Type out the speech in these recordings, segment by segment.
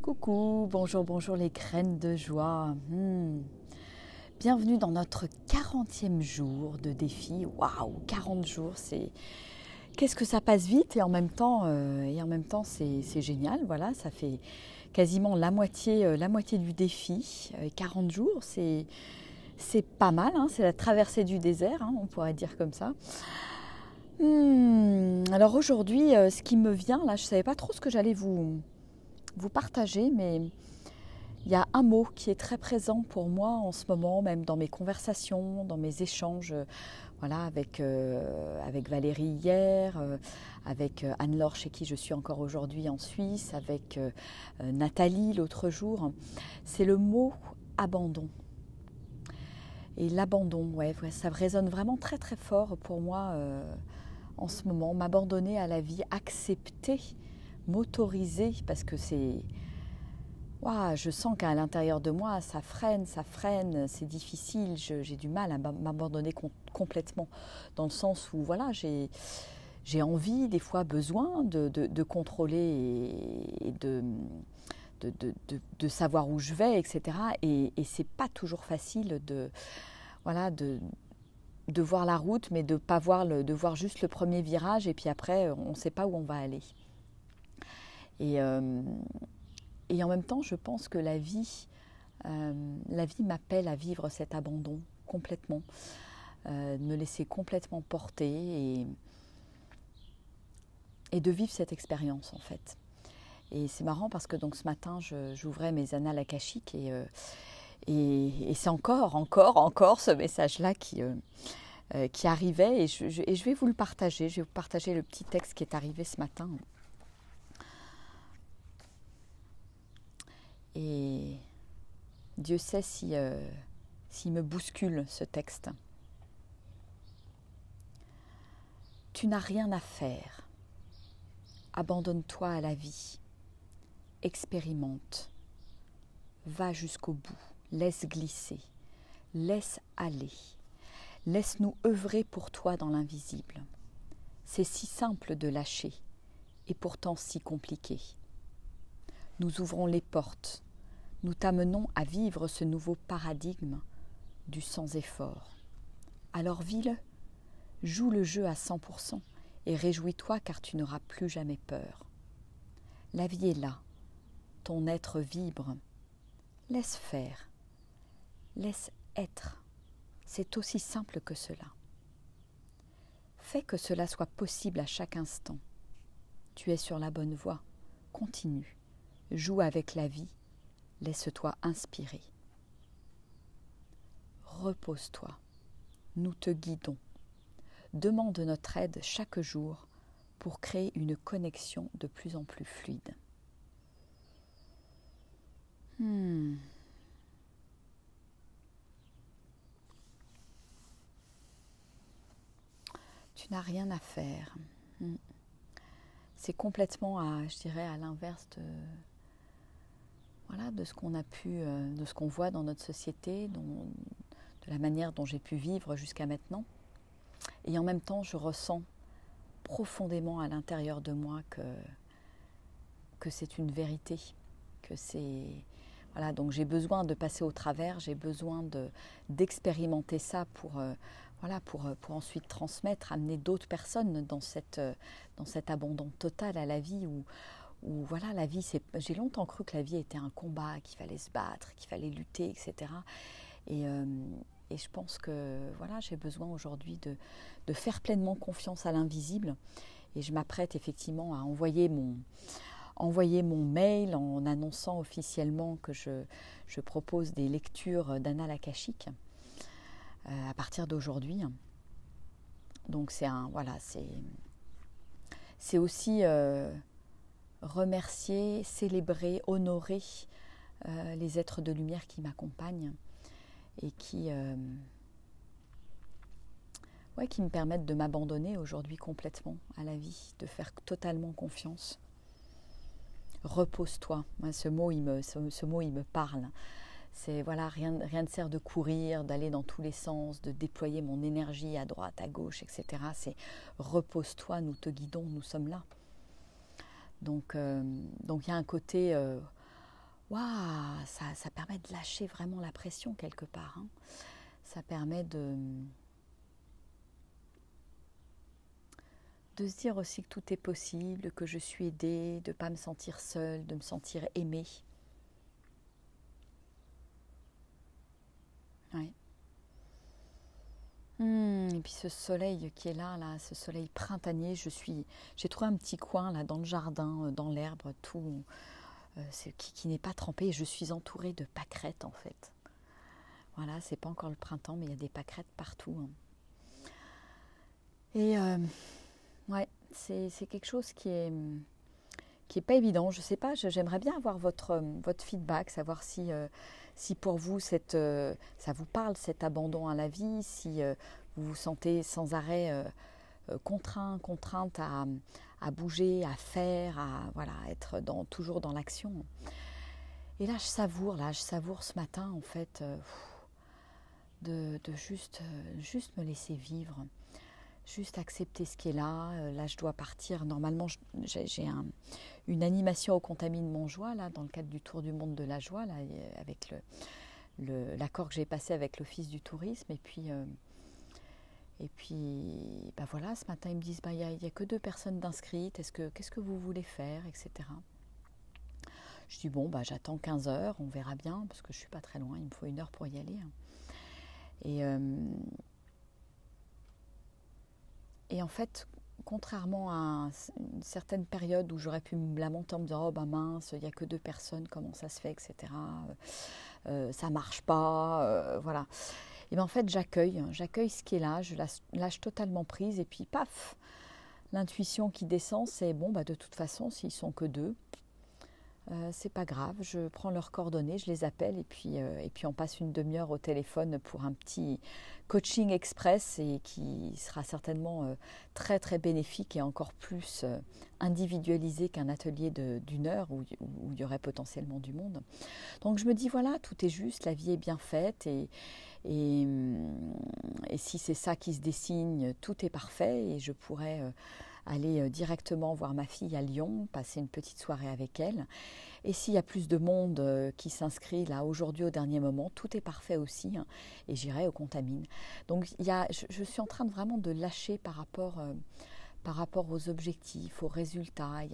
Coucou, bonjour, bonjour les graines de joie. Bienvenue dans notre 40e jour de défi. Waouh, 40 jours, c'est... Qu'est-ce que ça passe vite et en même temps c'est génial. Voilà, ça fait quasiment la moitié du défi. 40 jours, c'est pas mal, hein, c'est la traversée du désert, hein, on pourrait dire comme ça. Alors aujourd'hui, ce qui me vient, là, je ne savais pas trop ce que j'allais vous partager, mais il y a un mot qui est très présent pour moi en ce moment, même dans mes conversations, dans mes échanges, voilà, avec Valérie hier, avec Anne-Laure chez qui je suis encore aujourd'hui en Suisse, avec Nathalie l'autre jour. C'est le mot abandon. Et l'abandon, ouais, ça résonne vraiment très très fort pour moi en ce moment. M'abandonner à la vie, accepter, m'autoriser, parce que c'est... Wow, je sens qu'à l'intérieur de moi, ça freine, c'est difficile, j'ai du mal à m'abandonner complètement, dans le sens où voilà, j'ai envie, des fois besoin de contrôler et de savoir où je vais, etc. Et c'est pas toujours facile de voir la route, mais de voir juste le premier virage, et puis après, on ne sait pas où on va aller. Et en même temps, je pense que la vie m'appelle à vivre cet abandon complètement, de me laisser complètement porter et de vivre cette expérience en fait. Et c'est marrant parce que donc ce matin, j'ouvrais mes annales akashiques et c'est encore ce message-là qui arrivait et je vais vous le partager. Je vais vous partager le petit texte qui est arrivé ce matin. Et Dieu sait s'il me bouscule ce texte. Tu n'as rien à faire. Abandonne-toi à la vie. Expérimente. Va jusqu'au bout. Laisse glisser. Laisse aller. Laisse-nous œuvrer pour toi dans l'invisible. C'est si simple de lâcher et pourtant si compliqué. Nous ouvrons les portes. Nous t'amenons à vivre ce nouveau paradigme du sans effort. Alors vis-le, joue le jeu à 100% et réjouis-toi car tu n'auras plus jamais peur. La vie est là, ton être vibre. Laisse faire, laisse être. C'est aussi simple que cela. Fais que cela soit possible à chaque instant. Tu es sur la bonne voie, continue, joue avec la vie. Laisse-toi inspirer. Repose-toi. Nous te guidons. Demande notre aide chaque jour pour créer une connexion de plus en plus fluide. Tu n'as rien à faire. C'est complètement je dirais, à l'inverse de ce qu'on a pu, de ce qu'on voit dans notre société, de la manière dont j'ai pu vivre jusqu'à maintenant. Et en même temps, je ressens profondément à l'intérieur de moi que c'est une vérité, que c'est... Voilà, donc j'ai besoin de passer au travers, j'ai besoin d'expérimenter ça pour ensuite transmettre, amener d'autres personnes dans cet abandon total à la vie où voilà, la vie, j'ai longtemps cru que la vie était un combat, qu'il fallait se battre, qu'il fallait lutter, etc. Et je pense que voilà, j'ai besoin aujourd'hui de faire pleinement confiance à l'invisible. Et je m'apprête effectivement à envoyer mon mail en annonçant officiellement que je propose des lectures d'annales akashiques à partir d'aujourd'hui. Donc c'est aussi remercier, célébrer, honorer les êtres de lumière qui m'accompagnent et qui me permettent de m'abandonner aujourd'hui complètement à la vie, de faire totalement confiance. Repose-toi. Ce mot, il me parle. C'est voilà, rien ne sert de courir, d'aller dans tous les sens, de déployer mon énergie à droite, à gauche, etc. C'est repose-toi, nous te guidons, nous sommes là. Donc il y a un côté waouh, ça permet de lâcher vraiment la pression quelque part, hein. Ça permet de se dire aussi que tout est possible, que je suis aidée, de ne pas me sentir seule, de me sentir aimée. Ouais. Et puis ce soleil qui est là, ce soleil printanier, j'ai trouvé un petit coin là dans le jardin, dans l'herbe, tout, qui n'est pas trempé. Et je suis entourée de pâquerettes en fait. Voilà, c'est pas encore le printemps, mais il y a des pâquerettes partout, hein. Et ouais, c'est quelque chose qui est pas évident. Je sais pas, j'aimerais bien avoir votre feedback, savoir si pour vous ça vous parle cet abandon à la vie, si vous vous sentez sans arrêt contrainte à bouger, à faire, à voilà, être toujours dans l'action. Et là, je savoure ce matin en fait de juste me laisser vivre. Juste accepter ce qui est là. Là, je dois partir. Normalement, j'ai une animation au Contamine Montjoie, là, dans le cadre du Tour du Monde de la Joie, là, avec l'accord que j'ai passé avec l'Office du tourisme. Et puis bah voilà, ce matin, ils me disent, il n'y a que 2 personnes d'inscrites. Qu'est-ce que vous voulez faire, etc. Je dis, bon, j'attends 15 heures, on verra bien, parce que je ne suis pas très loin, il me faut 1 heure pour y aller. Et en fait, contrairement à une certaine période où j'aurais pu me lamenter en me disant « Oh mince, il n'y a que 2 personnes, comment ça se fait, etc. Ça marche pas, voilà. » Et bien en fait, j'accueille ce qui est là, je lâche totalement prise et puis paf, l'intuition qui descend, c'est bon, de toute façon, s'ils sont que 2, c'est pas grave, je prends leurs coordonnées, je les appelle et puis on passe une demi-heure au téléphone pour un petit coaching express et qui sera certainement très très bénéfique et encore plus individualisé qu'un atelier d'1 heure où il y aurait potentiellement du monde. Donc je me dis voilà, tout est juste, la vie est bien faite et si c'est ça qui se dessine, tout est parfait et je pourrais aller directement voir ma fille à Lyon, passer une petite soirée avec elle. Et s'il y a plus de monde qui s'inscrit là aujourd'hui au dernier moment, tout est parfait aussi, hein, et j'irai au Contamine. Donc je suis en train de vraiment de lâcher par rapport aux objectifs, aux résultats. Il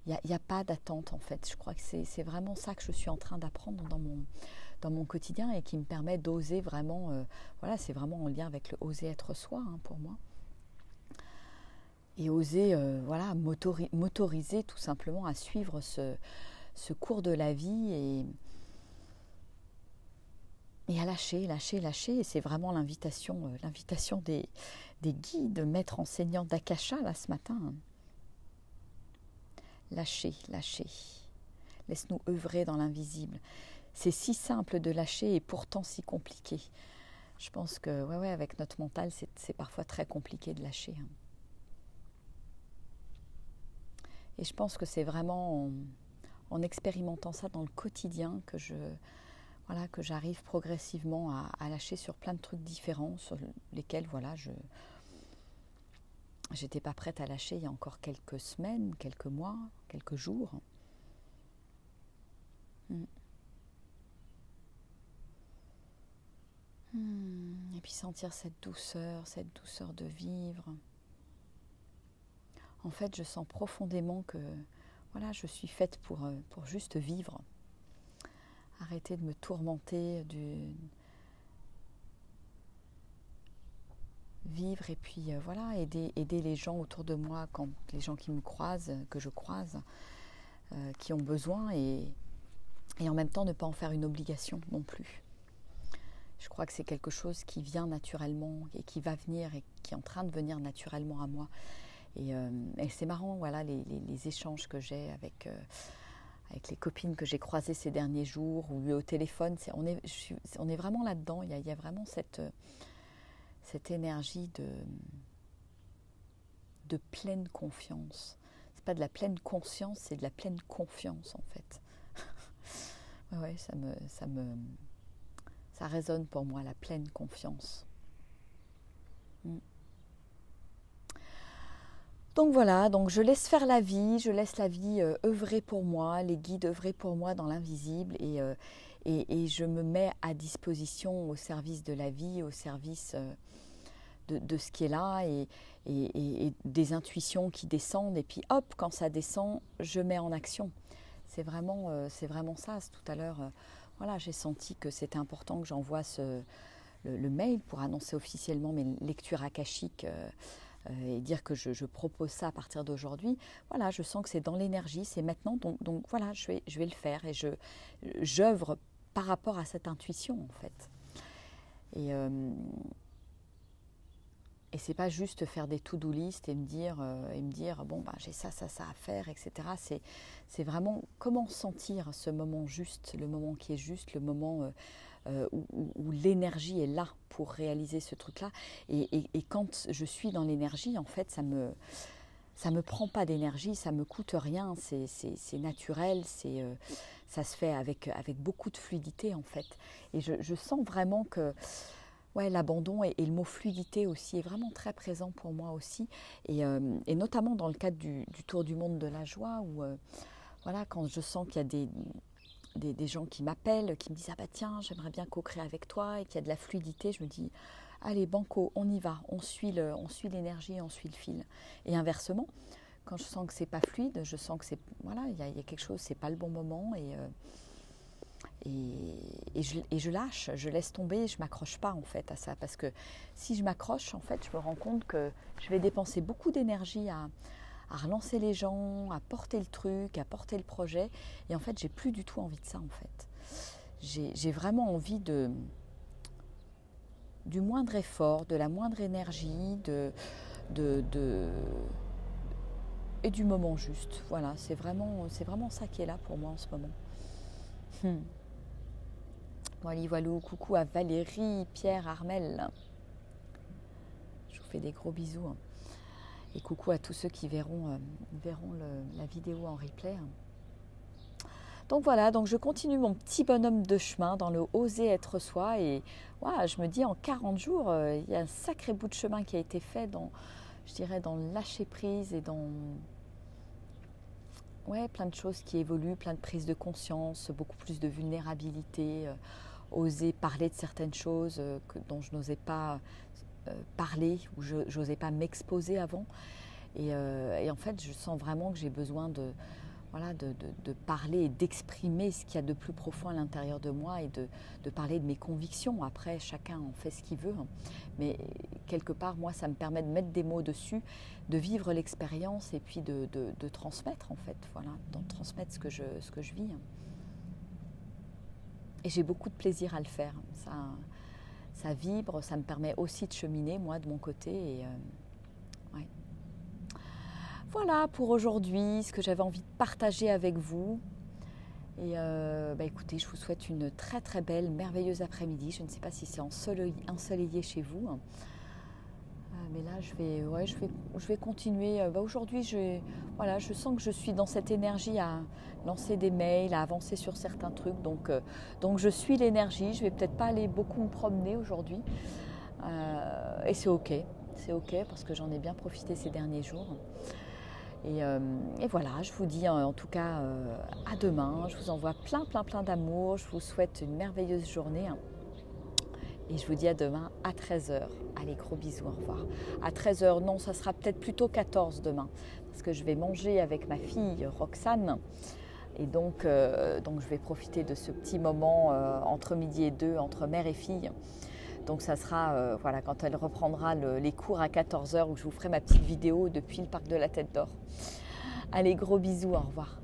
y a pas d'attente en fait. Je crois que c'est vraiment ça que je suis en train d'apprendre dans mon quotidien et qui me permet d'oser vraiment, voilà, c'est vraiment en lien avec le oser être soi, hein, pour moi. Et oser voilà, m'autoriser tout simplement à suivre ce cours de la vie et à lâcher. Et c'est vraiment l'invitation des guides, maîtres enseignants d'Akasha là ce matin. Lâcher. Laisse-nous œuvrer dans l'invisible. C'est si simple de lâcher et pourtant si compliqué. Je pense que ouais, avec notre mental, c'est parfois très compliqué de lâcher, hein. Et je pense que c'est vraiment en expérimentant ça dans le quotidien que j'arrive progressivement à lâcher sur plein de trucs différents sur lesquels j'étais pas prête à lâcher il y a encore quelques semaines, quelques mois, quelques jours. Et puis sentir cette douceur de vivre. En fait, je sens profondément que voilà, je suis faite pour juste vivre. Arrêter de me tourmenter, vivre et puis voilà, aider les gens autour de moi, quand les gens qui me croisent, que je croise, qui ont besoin et en même temps ne pas en faire une obligation non plus. Je crois que c'est quelque chose qui vient naturellement et qui va venir et qui est en train de venir naturellement à moi. Et c'est marrant, voilà, les échanges que j'ai avec les copines que j'ai croisées ces derniers jours ou au téléphone. On est vraiment là-dedans. Il y a vraiment cette énergie de pleine confiance. C'est pas de la pleine conscience, c'est de la pleine confiance en fait. Ouais, ça résonne pour moi, la pleine confiance. Donc voilà, donc je laisse faire la vie, je laisse la vie œuvrer pour moi, les guides œuvrer pour moi dans l'invisible et je me mets à disposition au service de la vie, au service de ce qui est là et des intuitions qui descendent. Et puis hop, quand ça descend, je mets en action. C'est vraiment ça. Tout à l'heure, voilà, j'ai senti que c'était important que j'envoie le mail pour annoncer officiellement mes lectures akashiques et dire que je propose ça à partir d'aujourd'hui. Voilà, je sens que c'est dans l'énergie, c'est maintenant. Donc voilà, je vais le faire et j'œuvre par rapport à cette intuition en fait. Et c'est pas juste faire des to-do list et me dire bon bah j'ai ça à faire, etc. C'est vraiment comment sentir ce moment juste, le moment qui est juste, le moment où l'énergie est là pour réaliser ce truc-là. Et quand je suis dans l'énergie, en fait, ça me prend pas d'énergie, ça me coûte rien, c'est naturel, ça se fait avec beaucoup de fluidité en fait. Et je sens vraiment que ouais, l'abandon et le mot fluidité aussi est vraiment très présent pour moi aussi. Et notamment dans le cadre du Tour du monde de la joie, où voilà, quand je sens qu'il y a des gens qui m'appellent, qui me disent « Ah bah tiens, j'aimerais bien co-créer avec toi » et qu'il y a de la fluidité, je me dis « Allez, banco, on y va, on suit l'énergie, on suit le fil. » Et inversement, quand je sens que c'est pas fluide, je sens que voilà, il y a quelque chose, c'est pas le bon moment et je lâche, je laisse tomber, je ne m'accroche pas en fait à ça. Parce que si je m'accroche, en fait, je me rends compte que je vais dépenser beaucoup d'énergie à relancer les gens, à porter le truc, à porter le projet. Et en fait, j'ai plus du tout envie de ça en fait. J'ai vraiment envie du moindre effort, de la moindre énergie, et du moment juste. Voilà, c'est vraiment ça qui est là pour moi en ce moment. Voilà, coucou à Valérie, Pierre, Armel. Je vous fais des gros bisous. Et coucou à tous ceux qui verront la vidéo en replay. Donc voilà, donc je continue mon petit bonhomme de chemin dans le oser être soi. Et ouais, je me dis en 40 jours, il y a un sacré bout de chemin qui a été fait dans le lâcher prise et dans plein de choses qui évoluent, plein de prises de conscience, beaucoup plus de vulnérabilité. Oser parler de certaines choses dont je n'osais pas parler ou je n'osais pas m'exposer avant. Et en fait, je sens vraiment que j'ai besoin de parler et d'exprimer ce qu'il y a de plus profond à l'intérieur de moi et de parler de mes convictions. Après, chacun en fait ce qu'il veut. Mais quelque part, moi, ça me permet de mettre des mots dessus, de vivre l'expérience et puis de transmettre, en fait. Voilà, de transmettre ce que je vis. Et j'ai beaucoup de plaisir à le faire. Ça vibre, ça me permet aussi de cheminer, moi, de mon côté. Et, ouais. Voilà pour aujourd'hui, ce que j'avais envie de partager avec vous. Et écoutez, je vous souhaite une très très belle, merveilleuse après-midi. Je ne sais pas si c'est ensoleillé chez vous. Mais là, je vais continuer. Aujourd'hui, je sens que je suis dans cette énergie à lancer des mails, à avancer sur certains trucs. Donc je suis l'énergie. Je vais peut-être pas aller beaucoup me promener aujourd'hui. Et c'est OK. C'est OK parce que j'en ai bien profité ces derniers jours. Et voilà, je vous dis en tout cas à demain. Je vous envoie plein d'amour. Je vous souhaite une merveilleuse journée. Et je vous dis à demain à 13h. Allez, gros bisous, au revoir. À 13h, non, ça sera peut-être plutôt 14 demain. Parce que je vais manger avec ma fille Roxane. Et donc je vais profiter de ce petit moment entre midi et 2, entre mère et fille. Donc ça sera quand elle reprendra les cours à 14h où je vous ferai ma petite vidéo depuis le parc de la Tête d'Or. Allez, gros bisous, au revoir.